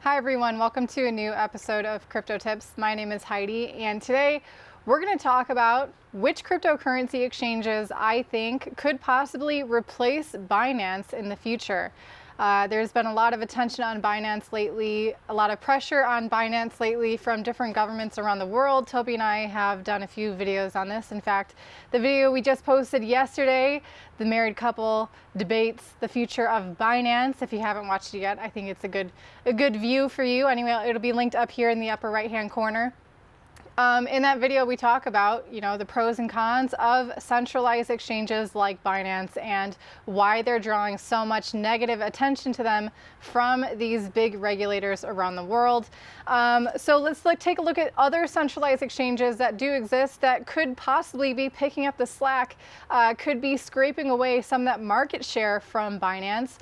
Hi everyone, welcome to a new episode of Crypto Tips. My name is Heidi, and today we're going to talk about which cryptocurrency exchanges I think could possibly replace Binance in the future. There's been a lot of attention on Binance lately, a lot of pressure on Binance lately from different governments around the world. Toby and I have done a few videos on this. In fact, the video we just posted yesterday, the married couple debates the future of Binance. If you haven't watched it yet, I think it's a good view for you. Anyway, it'll be linked up here in the upper right-hand corner. In that video, we talk about, the pros and cons of centralized exchanges like Binance and why they're drawing so much negative attention to them from these big regulators around the world. So let's take a look at other centralized exchanges that do exist that could possibly be picking up the slack, could be scraping away some of that market share from Binance.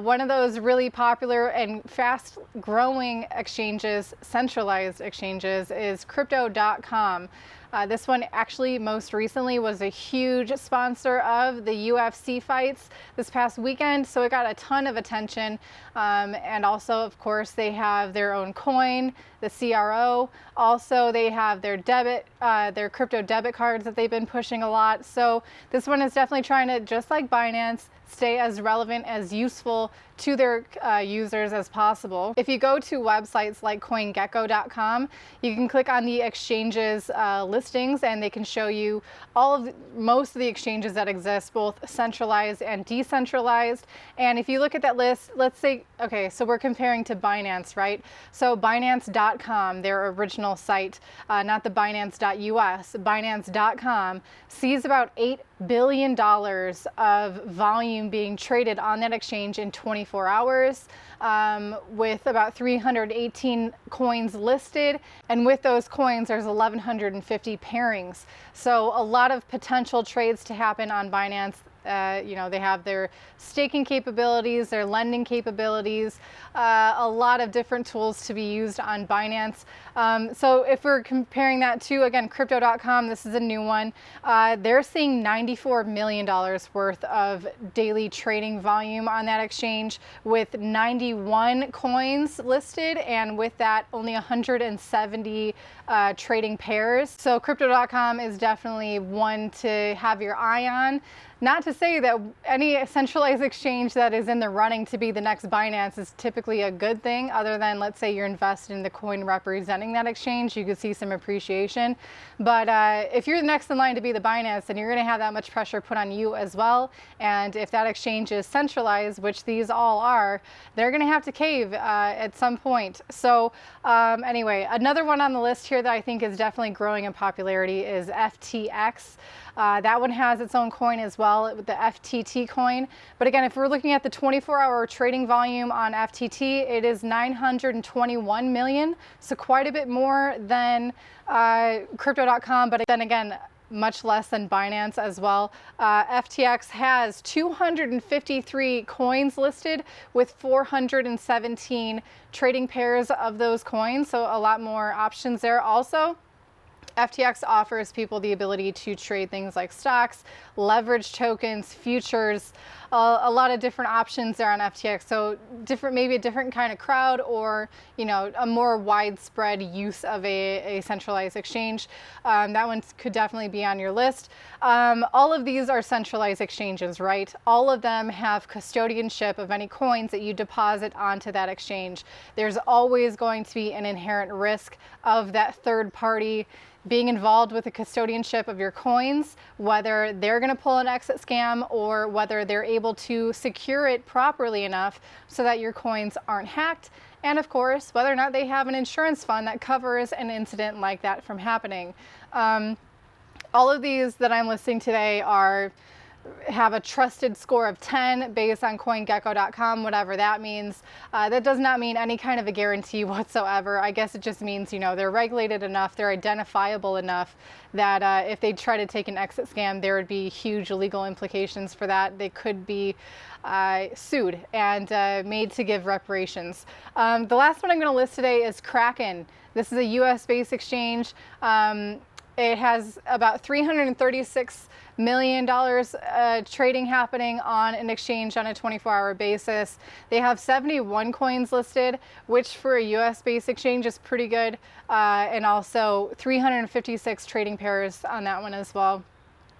One of those really popular and fast growing exchanges, centralized exchanges, is Crypto.com. This one actually most recently was a huge sponsor of the UFC fights this past weekend, so it got a ton of attention. And also, of course, they have their own coin, the CRO. Also, they have their crypto debit cards that they've been pushing a lot. So this one is definitely trying to, just like Binance, stay as relevant, as useful to their users as possible. If you go to websites like CoinGecko.com, you can click on the exchanges listings, and they can show you most of the exchanges that exist, both centralized and decentralized. And if you look at that list, let's say, okay, so we're comparing to Binance, right? So Binance.com, their original site, not the Binance.us, Binance.com, sees about $8 billion of volume being traded on that exchange in 24 hours, with about 318 coins listed. And with those coins, there's 1,150 pairings. So a lot of potential trades to happen on Binance. They have their staking capabilities, their lending capabilities, a lot of different tools to be used on Binance. So if we're comparing that to, again, Crypto.com, this is a new one. They're seeing $94 million worth of daily trading volume on that exchange, with 91 coins listed, and with that, only 170 trading pairs. So Crypto.com is definitely one to have your eye on. Not to say that any centralized exchange that is in the running to be the next Binance is typically a good thing, other than, let's say, you're invested in the coin representing that exchange, you could see some appreciation. But if you're the next in line to be the Binance, then you're going to have that much pressure put on you as well. And if that exchange is centralized, which these all are, they're going to have to cave at some point. So anyway, another one on the list here that I think is definitely growing in popularity is FTX. That one has its own coin as well, with the FTT coin. But again, if we're looking at the 24-hour trading volume on FTT, it is 921 million, so quite a bit more than Crypto.com, but then again, much less than Binance as well. FTX has 253 coins listed with 417 trading pairs of those coins, so a lot more options there. Also, FTX offers people the ability to trade things like stocks, leverage tokens, futures, a lot of different options there on FTX. So maybe a different kind of crowd, or a more widespread use of a centralized exchange. That one could definitely be on your list. All of these are centralized exchanges, right? All of them have custodianship of any coins that you deposit onto that exchange. There's always going to be an inherent risk of that third party being involved with the custodianship of your coins, whether they're going to pull an exit scam or whether they're able to secure it properly enough so that your coins aren't hacked. And of course, whether or not they have an insurance fund that covers an incident like that from happening. All of these that I'm listing today have a trusted score of 10 based on CoinGecko.com, whatever that means. That does not mean any kind of a guarantee whatsoever. I guess it just means, they're regulated enough, they're identifiable enough that if they try to take an exit scam, there would be huge legal implications for that. They could be sued and made to give reparations. The last one I'm going to list today is Kraken. This is a US-based exchange. It has about $336 million trading happening on an exchange on a 24-hour basis. They have 71 coins listed, which for a US-based exchange is pretty good, and also 356 trading pairs on that one as well.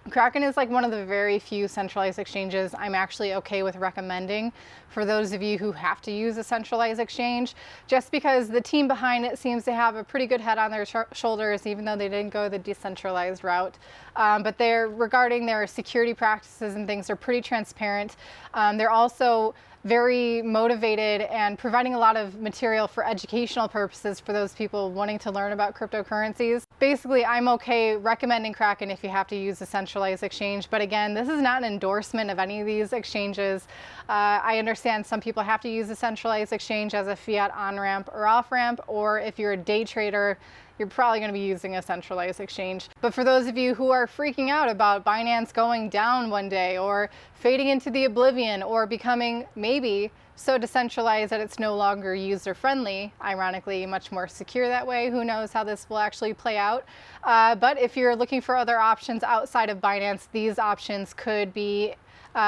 Kraken is like one of the very few centralized exchanges I'm actually okay with recommending for those of you who have to use a centralized exchange, just because the team behind it seems to have a pretty good head on their shoulders, even though they didn't go the decentralized route. But regarding their security practices and things, are pretty transparent. They're also very motivated and providing a lot of material for educational purposes for those people wanting to learn about cryptocurrencies. Basically, I'm okay recommending Kraken if you have to use a centralized exchange. But again, this is not an endorsement of any of these exchanges. I understand some people have to use a centralized exchange as a fiat on-ramp or off-ramp, or if you're a day trader, you're probably going to be using a centralized exchange. But for those of you who are freaking out about Binance going down one day or fading into the oblivion or becoming maybe so decentralized that it's no longer user friendly, ironically much more secure that way, who knows how this will actually play out. But if you're looking for other options outside of Binance, these options could be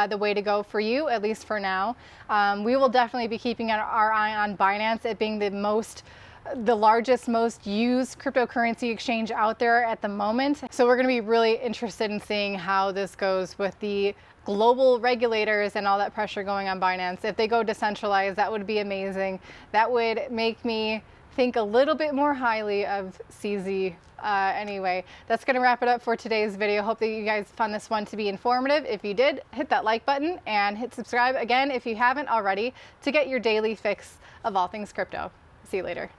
the way to go for you, at least for now. We will definitely be keeping our eye on Binance, it being the largest, most used cryptocurrency exchange out there at the moment. So we're going to be really interested in seeing how this goes with the global regulators and all that pressure going on Binance. If they go decentralized, that would be amazing. That would make me think a little bit more highly of CZ. Anyway, that's going to wrap it up for today's video. Hope that you guys found this one to be informative. If you did, hit that like button and hit subscribe again if you haven't already to get your daily fix of all things crypto. See you later.